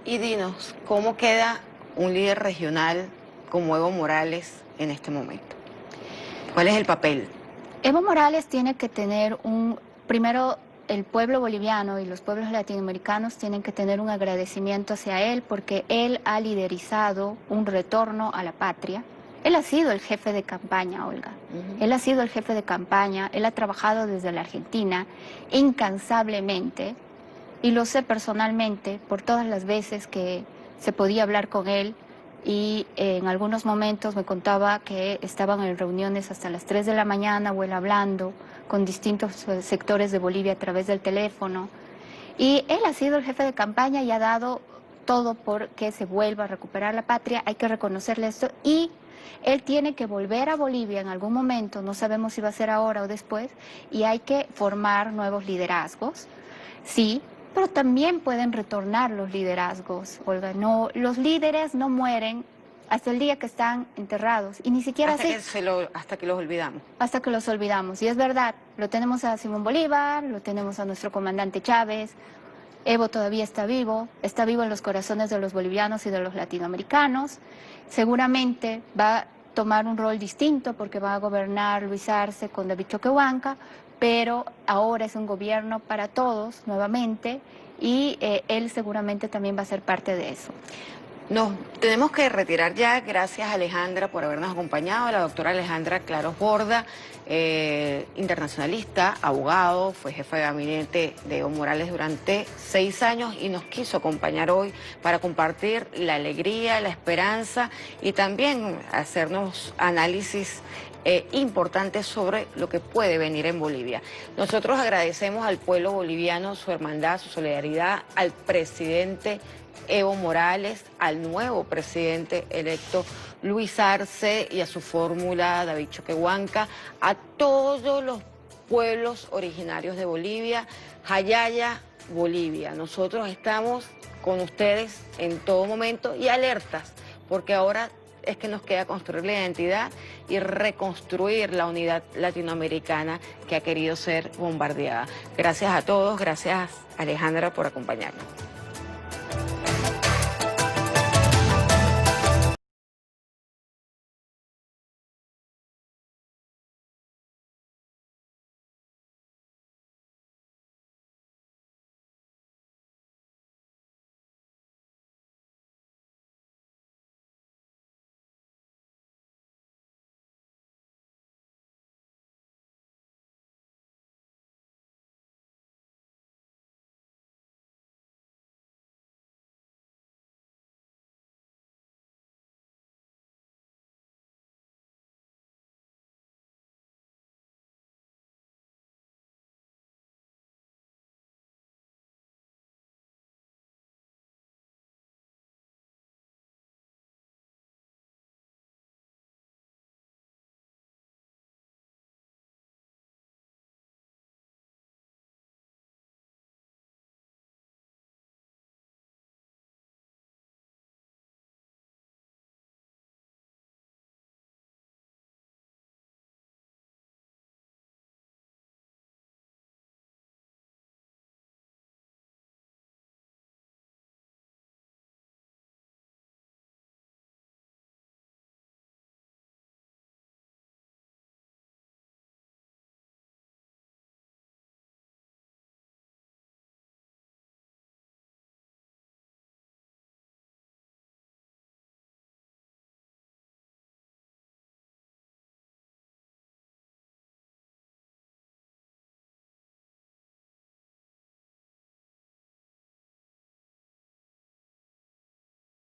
Y dinos, ¿cómo queda un líder regional como Evo Morales en este momento? ¿Cuál es el papel? Evo Morales tiene que tener primero, el pueblo boliviano y los pueblos latinoamericanos tienen que tener un agradecimiento hacia él porque él ha liderizado un retorno a la patria. Él ha sido el jefe de campaña, Olga. Él ha sido el jefe de campaña, él ha trabajado desde la Argentina incansablemente y lo sé personalmente por todas las veces que se podía hablar con él y en algunos momentos me contaba que estaban en reuniones hasta las 3 de la mañana o él hablando con distintos sectores de Bolivia a través del teléfono. Y él ha sido el jefe de campaña y ha dado todo por que se vuelva a recuperar la patria. Hay que reconocerle esto. Y él tiene que volver a Bolivia en algún momento, no sabemos si va a ser ahora o después, y hay que formar nuevos liderazgos. Sí, pero también pueden retornar los liderazgos, Olga. No, los líderes no mueren hasta el día que están enterrados, y ni siquiera así. Hasta que los olvidamos. Hasta que los olvidamos, y es verdad, lo tenemos a Simón Bolívar, lo tenemos a nuestro comandante Chávez, Evo todavía está vivo en los corazones de los bolivianos y de los latinoamericanos. Seguramente va a tomar un rol distinto porque va a gobernar Luis Arce con David Choquehuanca, pero ahora es un gobierno para todos nuevamente y él seguramente también va a ser parte de eso. Nos tenemos que retirar ya. Gracias, Alejandra, por habernos acompañado. La doctora Alejandra Claros Borda, internacionalista, abogado, fue jefe de gabinete de Evo Morales durante 6 años y nos quiso acompañar hoy para compartir la alegría, la esperanza y también hacernos análisis importantes sobre lo que puede venir en Bolivia. Nosotros agradecemos al pueblo boliviano su hermandad, su solidaridad, al presidente Evo Morales, al nuevo presidente electo Luis Arce y a su fórmula David Choquehuanca, a todos los pueblos originarios de Bolivia, Jayaya, Bolivia. Nosotros estamos con ustedes en todo momento y alertas, porque ahora es que nos queda construir la identidad y reconstruir la unidad latinoamericana que ha querido ser bombardeada. Gracias a todos, gracias Alejandra por acompañarnos.